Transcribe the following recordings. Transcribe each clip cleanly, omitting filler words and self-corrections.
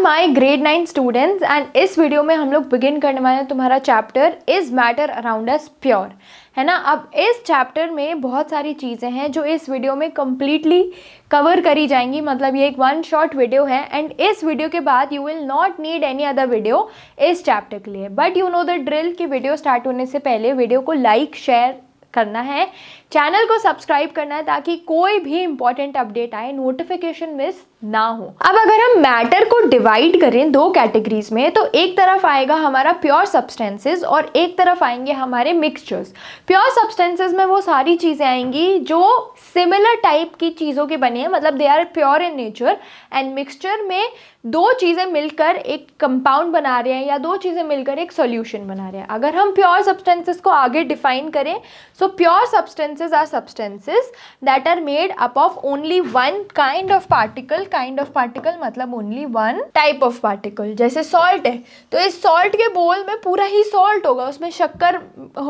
All my grade 9 students and इस video में हम लोग बिगिन करने वाले हैं तुम्हारा chapter is matter around us pure, है ना। अब इस चैप्टर में बहुत सारी चीज़ें हैं जो इस वीडियो में कम्प्लीटली कवर करी जाएंगी, मतलब ये एक वन शॉट वीडियो है एंड इस वीडियो के बाद you will not need any other video इस चैप्टर के लिए। But you know the drill कि वीडियो स्टार्ट होने से पहले वीडियो को लाइक शेयर करना है, चैनल को सब्सक्राइब करना है ताकि कोई भी इंपॉर्टेंट अपडेट आए नोटिफिकेशन मिस ना हो। अब अगर हम मैटर को डिवाइड करें दो कैटेगरीज में, तो एक तरफ आएगा हमारा प्योर सब्सटेंसेस और एक तरफ आएंगे हमारे मिक्सचर्स। प्योर सब्सटेंसेस में वो सारी चीज़ें आएंगी जो सिमिलर टाइप की चीज़ों के बने हैं, मतलब they are pure in nature. And mixture में दो चीज़ें मिलकर एक कंपाउंड बना रहे हैं या दो चीज़ें मिलकर एक सॉल्यूशन बना रहे हैं। अगर हम प्योर सब्सटेंसेस को आगे डिफाइन करें, so pure substances are substances that are made up of only one kind of particle मतलब only one type of particle. जैसे सॉल्ट है तो इस सॉल्ट के बोल में पूरा ही सॉल्ट होगा, उसमें शक्कर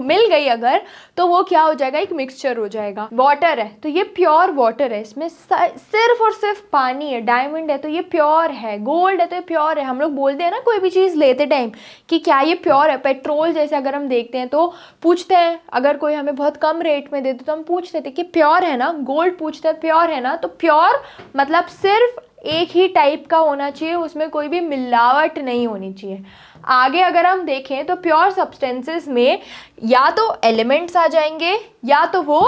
मिल गई अगर तो वो क्या हो जाएगा, एक मिक्सचर हो जाएगा। वाटर है तो ये प्योर वाटर है, इसमें सिर्फ और सिर्फ पानी है। डायमंड है तो ये प्योर है, गोल्ड है तो ये प्योर है। हम लोग बोलते हैं ना कोई भी चीज़ लेते टाइम कि क्या ये प्योर है। पेट्रोल जैसे अगर हम देखते हैं तो पूछते हैं, अगर कोई हमें बहुत कम रेट में देते तो हम पूछते थे कि प्योर है ना। गोल्ड पूछते हैं प्योर है ना, तो प्योर मतलब सिर्फ एक ही टाइप का होना चाहिए, उसमें कोई भी मिलावट नहीं होनी चाहिए। आगे अगर हम देखें तो प्योर सब्सटेंसेस में या तो एलिमेंट्स आ जाएंगे या तो वो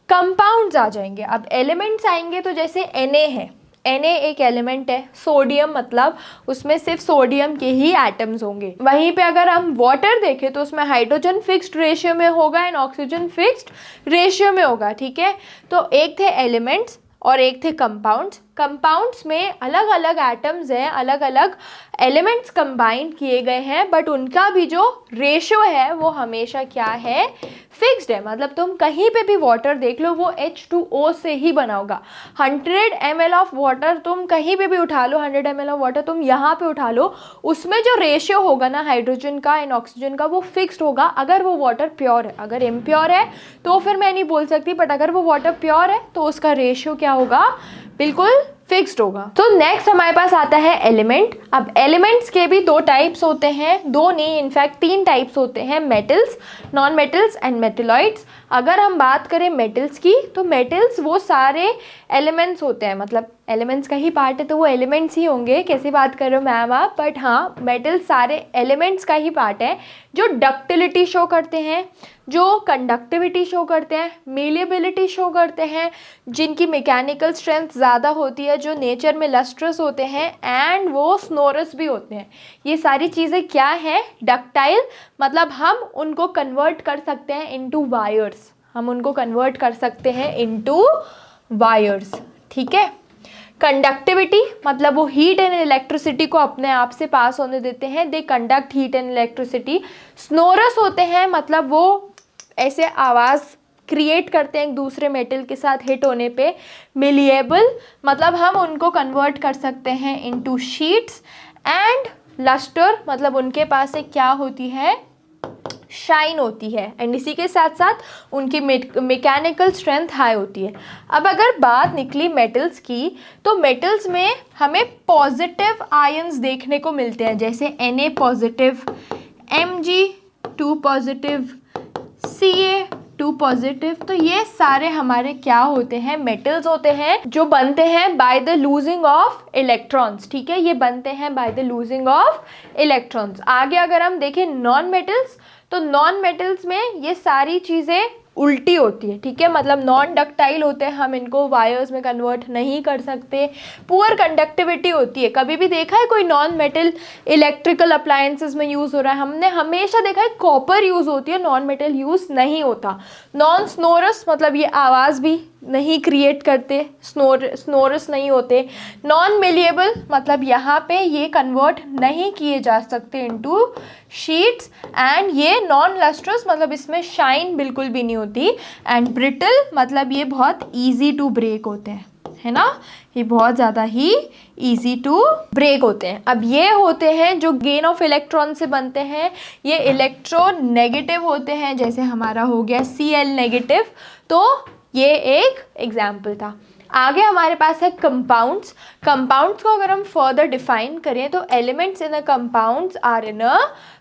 कंपाउंड्स आ जाएंगे। अब एलिमेंट्स आएंगे तो जैसे Na है, Na एक एलिमेंट है। सोडियम मतलब उसमें सिर्फ सोडियम के ही एटम्स होंगे। वहीं पे अगर हम वाटर देखें तो उसमें हाइड्रोजन फिक्स्ड रेशियो में होगा एंड ऑक्सीजन फिक्स्ड रेशियो में होगा, ठीक है। तो एक थे एलिमेंट्स और एक थे कंपाउंड्स। कंपाउंड्स में अलग अलग एटम्स हैं, अलग अलग एलिमेंट्स कंबाइन किए गए हैं, बट उनका भी जो रेशियो है वो हमेशा क्या है, फिक्स्ड है। मतलब तुम कहीं पे भी वाटर देख लो वो H2O से ही बना होगा। 100 ml ऑफ वाटर तुम कहीं पे भी उठा लो, 100 ml ऑफ वाटर तुम यहाँ पे उठा लो, उसमें जो रेशियो होगा ना हाइड्रोजन का एंड ऑक्सीजन का वो फिक्स्ड होगा, अगर वो वाटर प्योर है। अगर इम्प्योर है तो फिर मैं नहीं बोल सकती, बट अगर वो वाटर प्योर है तो उसका रेशियो क्या होगा, बिल्कुल फिक्स्ड होगा। तो नेक्स्ट हमारे पास आता है एलिमेंट। अब एलिमेंट्स के भी दो टाइप्स होते हैं, दो नहीं इनफैक्ट तीन टाइप्स होते हैं, metals, non metals and metalloids. अगर हम बात करें मेटल्स की तो मेटल्स वो सारे एलिमेंट्स होते हैं, मतलब एलिमेंट्स का ही पार्ट है तो वो एलिमेंट्स ही होंगे। कैसे बात कर रहे हो मैम आप, बट हाँ मेटल्स सारे एलिमेंट्स का ही पार्ट है जो डक्टिलिटी शो करते हैं, जो कंडक्टिविटी शो करते हैं, मेलिएबिलिटी शो करते हैं, जिनकी मैकेनिकल स्ट्रेंथ ज़्यादा होती है, जो नेचर में लस्ट्रस होते हैं एंड वो स्नोरस भी होते हैं। ये सारी चीज़ें क्या हैं, डक्टाइल, मतलब हम उनको कन्वर्ट कर सकते हैं इनटू वायर्स, हम उनको कन्वर्ट कर सकते हैं इनटू वायर्स, ठीक है। कंडक्टिविटी मतलब वो हीट एंड इलेक्ट्रिसिटी को अपने आप से पास होने देते हैं, they conduct heat and electricity. स्नोरस होते हैं मतलब वो ऐसे आवाज़ क्रिएट करते हैं एक दूसरे मेटल के साथ हिट होने पे। मिलिएबल मतलब हम उनको कन्वर्ट कर सकते हैं इनटू शीट्स। एंड लस्टर मतलब उनके पास एक क्या होती है, शाइन होती है, एंड इसी के साथ साथ उनकी मैकेनिकल स्ट्रेंथ हाई होती है। अब अगर बात निकली मेटल्स की तो मेटल्स में हमें पॉजिटिव आयंस देखने को मिलते हैं, जैसे Na positive, Mg2 positive, Ca2 positive. तो ये सारे हमारे क्या होते हैं, मेटल्स होते हैं जो बनते हैं by the losing of electrons, ठीक है। ये बनते हैं by the losing of electrons. आगे अगर हम देखें नॉन मेटल्स, तो नॉन मेटल्स में ये सारी चीज़ें उल्टी होती है, ठीक है। मतलब नॉन डक्टाइल होते हैं, हम इनको वायर्स में कन्वर्ट नहीं कर सकते। पुअर कंडक्टिविटी होती है। कभी भी देखा है कोई नॉन मेटल इलेक्ट्रिकल अप्लायंसेस में यूज़ हो रहा है, हमने हमेशा देखा है कॉपर यूज़ होती है, नॉन मेटल यूज़ नहीं होता। नॉन स्नोरस मतलब ये आवाज़ भी नहीं क्रिएट करते, स्नोरस नहीं होते। नॉन मेलिएबल मतलब यहाँ पे ये कन्वर्ट नहीं किए जा सकते इनटू शीट्स। एंड ये नॉन लस्ट्रस मतलब इसमें शाइन बिल्कुल भी नहीं होती। एंड ब्रिटल मतलब ये बहुत ईजी टू ब्रेक होते हैं, है ना, ये बहुत ज़्यादा ही ईजी टू ब्रेक होते हैं। अब ये होते हैं जो गेन ऑफ इलेक्ट्रॉन से बनते हैं, ये इलेक्ट्रोनेगेटिव होते हैं, जैसे हमारा हो गया Cl नेगेटिव। तो ये एक एग्जाम्पल था। आगे हमारे पास है कंपाउंड्स। कंपाउंड्स को अगर हम फर्दर डिफाइन करें तो elements in a compounds are in a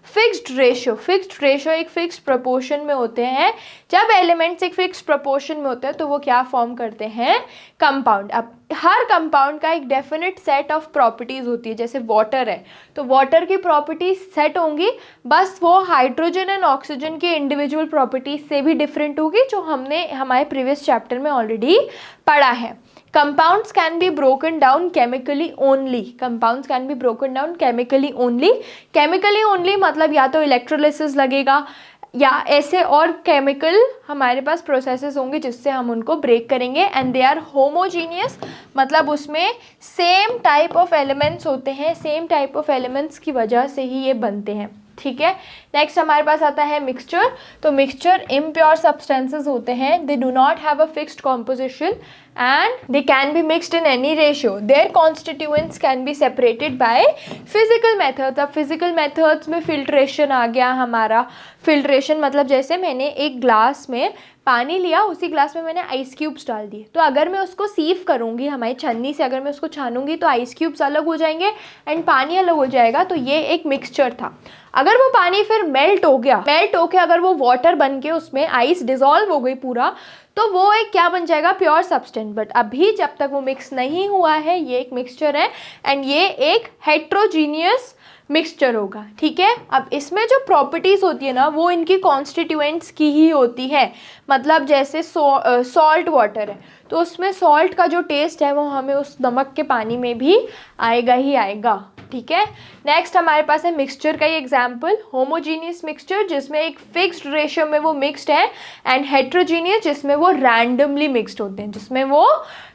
fixed ratio. Fixed ratio एक फिक्स्ड प्रोपोर्शन में होते हैं। जब एलिमेंट्स एक फिक्स्ड प्रोपोर्शन में होते हैं तो वो क्या फॉर्म करते हैं, कंपाउंड। अब हर कंपाउंड का एक डेफिनेट सेट ऑफ प्रॉपर्टीज होती है। जैसे वाटर है तो वाटर की प्रॉपर्टीज सेट होंगी, बस वो हाइड्रोजन एंड ऑक्सीजन की इंडिविजुअल प्रॉपर्टीज से भी डिफरेंट होगी, जो हमने हमारे प्रीवियस चैप्टर में ऑलरेडी पढ़ा है। Compounds can be broken down chemically only. Compounds can be broken down chemically only. Chemically only मतलब या तो इलेक्ट्रोलिसिस लगेगा या ऐसे और केमिकल हमारे पास प्रोसेसेस होंगे जिससे हम उनको ब्रेक करेंगे। एंड दे आर होमोजीनियस मतलब उसमें सेम टाइप ऑफ एलिमेंट्स होते हैं, सेम टाइप ऑफ एलिमेंट्स की वजह से ही ये बनते हैं। ठीक है, नेक्स्ट हमारे पास आता है मिक्सचर। तो मिक्सचर इम्प्योर सब्सटेंसेस होते हैं, they do not have a fixed composition and they can be mixed in any ratio. Their constituents can be separated by physical methods. अब physical methods में filtration आ गया हमारा। filtration मतलब जैसे मैंने एक ग्लास में पानी लिया, उसी ग्लास में मैंने आइस क्यूब्स डाल दिए, तो अगर मैं उसको सीव करूँगी हमारी छन्नी से, अगर मैं उसको छानूंगी तो आइस क्यूब्स अलग हो जाएंगे एंड पानी अलग हो जाएगा। तो ये एक मिक्सचर था। अगर वो पानी फिर मेल्ट हो गया, मेल्ट होके अगर वो वाटर बन के उसमें आइस डिजॉल्व हो गई पूरा, तो वो एक क्या बन जाएगा, प्योर सब्सटेंस। बट अभी जब तक वो मिक्स नहीं हुआ है ये एक मिक्सचर है एंड ये एक हेट्रोजीनियस मिक्सचर होगा। ठीक है, अब इसमें जो प्रॉपर्टीज़ होती है ना वो इनकी कॉन्स्टिट्यूएंट्स की ही होती है। मतलब जैसे सॉल्ट वाटर है तो उसमें सॉल्ट का जो टेस्ट है वो हमें उस नमक के पानी में भी आएगा ही आएगा। ठीक है, नेक्स्ट हमारे पास है मिक्सचर का ही एग्जाम्पल, होमोजीनियस मिक्सचर जिसमें एक फिक्स्ड रेशियो में वो मिक्स्ड है, एंड हेट्रोजीनियस जिसमें वो रैंडमली मिक्स्ड होते हैं, जिसमें वो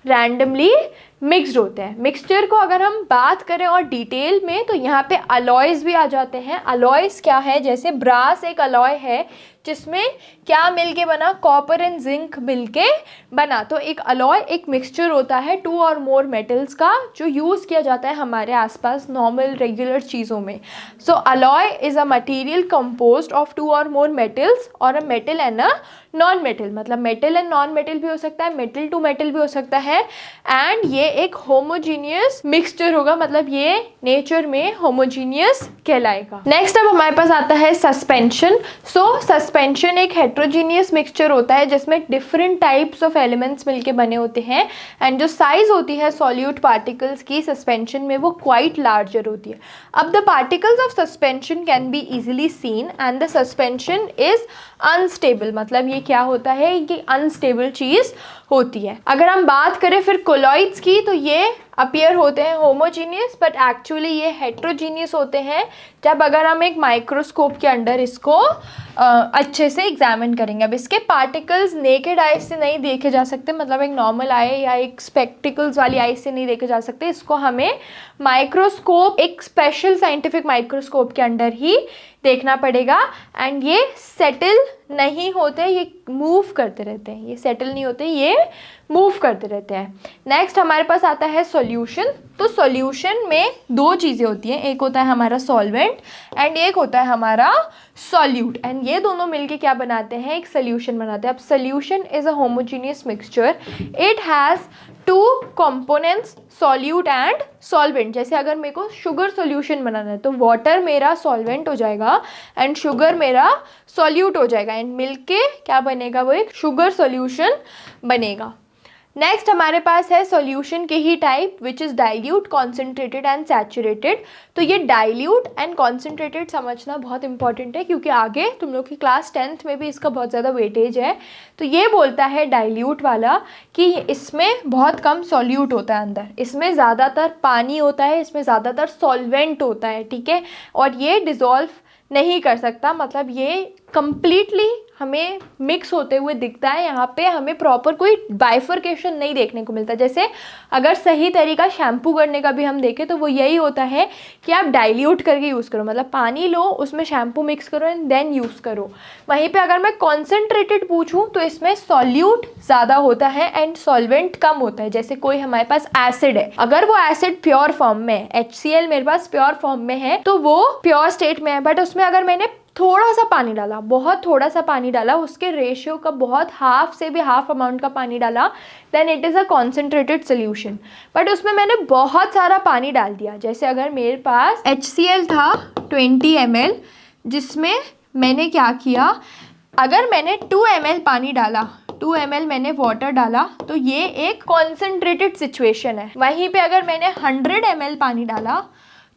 रैंडमली मिक्स्ड होते हैं। मिक्सचर को अगर हम बात करें और डिटेल में तो यहाँ पे अलॉयज़ भी आ जाते हैं। अलॉयज़ क्या है, जैसे ब्रास एक अलॉय है जिसमें क्या मिलके बना, कॉपर एंड जिंक मिलके बना। तो एक अलॉय एक मिक्सचर होता है टू और मोर मेटल्स का, जो यूज़ किया जाता है हमारे आसपास नॉर्मल रेगुलर चीज़ों में। So alloy is a material composed of two or more metals or a metal and a non metal. मतलब मेटल एंड नॉन मेटल भी हो सकता है, मेटल टू मेटल भी हो सकता है, एंड ये एक होमोजीनियस मिक्सचर होगा, मतलब ये नेचर में होमोजीनियस कहलाएगा। नेक्स्ट अब हमारे पास आता है सस्पेंशन। सो सस्पेंशन एक हेट्रोजीनियस मिक्सचर होता है जिसमें डिफरेंट टाइप्स ऑफ एलिमेंट्स मिलके बने होते हैं, एंड जो साइज होती है सॉल्यूट पार्टिकल्स की सस्पेंशन में वो क्वाइट लार्जर होती है। अब the particles of suspension can be easily seen and the suspension is unstable. मतलब ये क्या होता है कि अनस्टेबल चीज़ होती है। अगर हम बात करें फिर कोलॉइड्स की तो ये अपीयर होते हैं होमोजीनियस बट एक्चुअली ये हेट्रोजीनियस होते हैं जब अगर हम एक माइक्रोस्कोप के अंडर इसको अच्छे से एग्जामिन करेंगे। अब इसके पार्टिकल्स नेकेड आई से नहीं देखे जा सकते, मतलब एक नॉर्मल आई या एक स्पेक्टिकल्स वाली आई से नहीं देखे जा सकते, इसको हमें माइक्रोस्कोप, एक स्पेशल साइंटिफिक माइक्रोस्कोप के अंडर ही देखना पड़ेगा। एंड ये सेटल नहीं होते, ये मूव करते रहते हैं, ये सेटल नहीं होते, ये मूव करते रहते हैं। नेक्स्ट हमारे पास आता है सॉल्यूशन। तो सॉल्यूशन में दो चीज़ें होती हैं, एक होता है हमारा सॉल्वेंट एंड एक होता है हमारा सॉल्यूट, एंड ये दोनों मिलके क्या बनाते हैं, एक सॉल्यूशन बनाते हैं। अब solution is a homogeneous mixture, it has two components solute and solvent. जैसे अगर मेरे को शुगर सॉल्यूशन बनाना है तो वाटर मेरा सॉल्वेंट हो जाएगा एंड शुगर मेरा सॉल्यूट हो जाएगा, एंड मिलके क्या बनेगा, वो एक शुगर सॉल्यूशन बनेगा। नेक्स्ट हमारे पास है सॉल्यूशन के ही type which is dilute, concentrated and saturated. तो ये डाइल्यूट एंड कॉन्सेंट्रेटेड समझना बहुत इंपॉर्टेंट है क्योंकि आगे तुम लोग की क्लास 10th में भी इसका बहुत ज़्यादा वेटेज है। तो ये बोलता है डाइल्यूट वाला कि इसमें बहुत कम सॉल्यूट होता है अंदर, इसमें ज़्यादातर पानी होता है, इसमें ज़्यादातर सॉल्वेंट होता है। ठीक है, और ये डिज़ोल्व नहीं कर सकता, मतलब ये कंप्लीटली हमें मिक्स होते हुए दिखता है। यहाँ पे हमें प्रॉपर कोई बाइफर्केशन नहीं देखने को मिलता। जैसे अगर सही तरीका शैम्पू करने का भी हम देखें तो वो यही होता है कि आप डाइल्यूट करके यूज़ करो, मतलब पानी लो उसमें शैम्पू मिक्स करो एंड देन यूज़ करो। वहीं पे अगर मैं कॉन्सेंट्रेटेड पूछूँ तो इसमें सॉल्यूट ज़्यादा होता है एंड सॉल्वेंट कम होता है। जैसे कोई हमारे पास एसिड है, अगर वो एसिड प्योर फॉर्म में है, HCl मेरे पास प्योर फॉर्म में है तो वो प्योर स्टेट में है, बट उसमें अगर मैंने थोड़ा सा पानी डाला, बहुत थोड़ा सा पानी डाला, उसके रेशियो का बहुत हाफ से भी हाफ अमाउंट का पानी डाला, then it is a concentrated solution. But उसमें मैंने बहुत सारा पानी डाल दिया। जैसे अगर मेरे पास HCl था 20 ml, जिसमें मैंने क्या किया, अगर मैंने 2 ml पानी डाला, 2 ml मैंने वाटर डाला, तो ये एक कॉन्सेंट्रेटेड सिचुएशन है। वहीं पे अगर मैंने 100 ml पानी डाला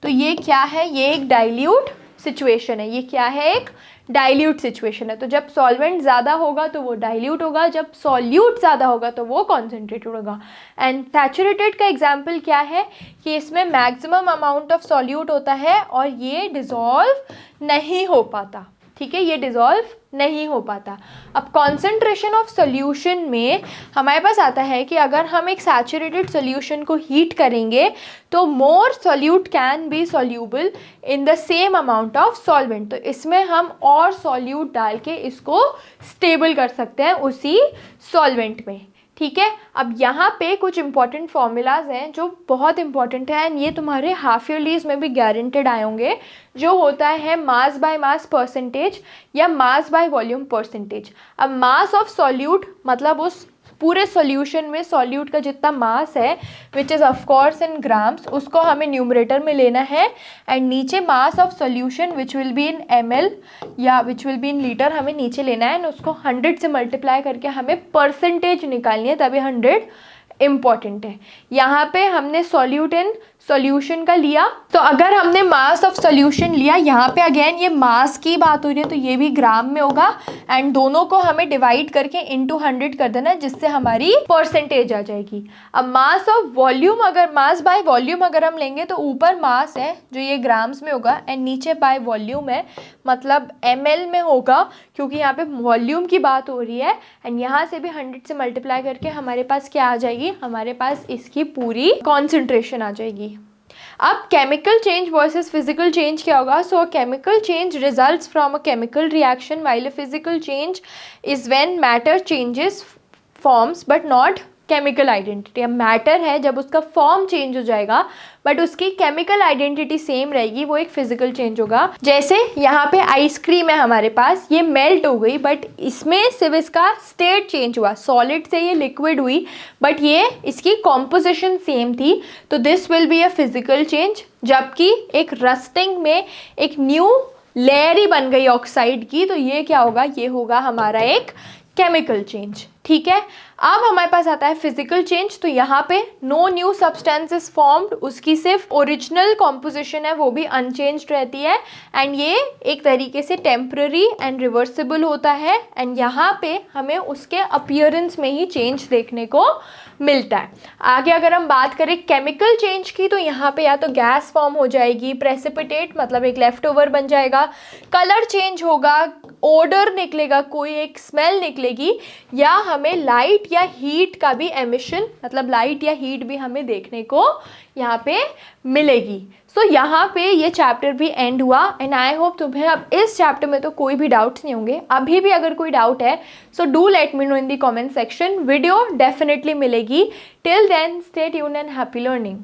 तो ये क्या है, ये एक डाइल्यूट सिचुएशन है। ये क्या है, एक डाइल्यूट सिचुएशन है। तो जब सॉल्वेंट ज़्यादा होगा तो वो डाइल्यूट होगा, जब सॉल्यूट ज़्यादा होगा तो वो कॉन्सेंट्रेटेड होगा। एंड सैचुरेटेड का एग्जाम्पल क्या है कि इसमें मैक्सिमम अमाउंट ऑफ सॉल्यूट होता है और ये डिज़ोल्व नहीं हो पाता। ठीक है, ये डिज़ोल्व नहीं हो पाता। अब कॉन्सेंट्रेशन ऑफ सोल्यूशन में हमारे पास आता है कि अगर हम एक सैचुरेटेड सोल्यूशन को हीट करेंगे तो मोर solute can be soluble in the same amount of solvent. तो इसमें हम और सोल्यूट डाल के इसको स्टेबल कर सकते हैं उसी सॉल्वेंट में। ठीक है, अब यहाँ पे कुछ इंपॉर्टेंट फॉर्मूलाज हैं जो बहुत इंपॉर्टेंट है एंड ये तुम्हारे हाफ ईयरलीज में भी गारंटेड आए होंगे, जो होता है मास बाय मास परसेंटेज या मास बाय वॉल्यूम परसेंटेज। अब मास ऑफ सॉल्यूट मतलब उस पूरे सॉल्यूशन में सॉल्यूट का जितना मास है which is of course in grams, उसको हमें न्यूमरेटर में लेना है एंड नीचे mass of solution which will be in ml या which will be in litre हमें नीचे लेना है एंड उसको 100 से मल्टीप्लाई करके हमें परसेंटेज निकालनी है, तभी 100 इम्पॉर्टेंट है। यहाँ पे हमने सॉल्यूट इन सॉल्यूशन का लिया, तो अगर हमने मास ऑफ सॉल्यूशन लिया, यहाँ पे अगेन ये मास की बात हो रही है तो ये भी ग्राम में होगा एंड दोनों को हमें डिवाइड करके इनटू 100 कर देना है, जिससे हमारी परसेंटेज आ जाएगी। अब मास ऑफ वॉल्यूम, अगर मास बाय वॉल्यूम अगर हम लेंगे तो ऊपर मास है जो ये ग्राम्स में होगा एंड नीचे बाय वॉल्यूम है मतलब ml में होगा, क्योंकि यहाँ पे वॉल्यूम की बात हो रही है एंड यहाँ से भी 100 से मल्टीप्लाई करके हमारे पास क्या आ जाएगी, हमारे पास इसकी पूरी कॉन्सेंट्रेशन आ जाएगी। अब chemical change versus physical change क्या होगा? सो chemical change results from a chemical reaction while a physical change is when matter changes forms but not chemical identity. अब मैटर है जब उसका फॉर्म चेंज हो जाएगा बट उसकी केमिकल आइडेंटिटी सेम रहेगी, वो एक फिजिकल चेंज होगा। जैसे यहाँ पे आइसक्रीम है हमारे पास, ये मेल्ट हो गई बट इसमें सिर्फ इसका स्टेट चेंज हुआ, सॉलिड से ये लिक्विड हुई बट ये इसकी कॉम्पोजिशन सेम थी, तो this will be a physical change. जबकि एक रस्टिंग में एक न्यू लेयर ही बन गई ऑक्साइड की, तो ये क्या होगा, ये होगा हमारा एक केमिकल चेंज। ठीक है, अब हमारे पास आता है फिजिकल चेंज, तो यहाँ पे नो न्यू सब्सटेंसेस फॉर्म्ड, उसकी सिर्फ ओरिजिनल कॉम्पोजिशन है वो भी अनचेंज्ड रहती है एंड ये एक तरीके से टेम्पररी एंड रिवर्सिबल होता है एंड यहाँ पे हमें उसके अपीयरेंस में ही चेंज देखने को मिलता है। आगे अगर हम बात करें केमिकल चेंज की, तो यहाँ पे या तो गैस फॉर्म हो जाएगी, प्रेसिपिटेट मतलब एक लेफ्ट ओवर बन जाएगा, कलर चेंज होगा, ओडर निकलेगा, कोई एक स्मेल निकलेगी, या हमें लाइट या हीट का भी एमिशन मतलब लाइट या हीट भी हमें देखने को यहाँ पे मिलेगी। सो यहाँ पे ये चैप्टर भी एंड हुआ एंड आई होप तुम्हें अब इस चैप्टर में तो कोई भी डाउट्स नहीं होंगे। अभी भी अगर कोई डाउट है so do let me know in the comment section, video definitely मिलेगी। Till then stay tuned and happy learning.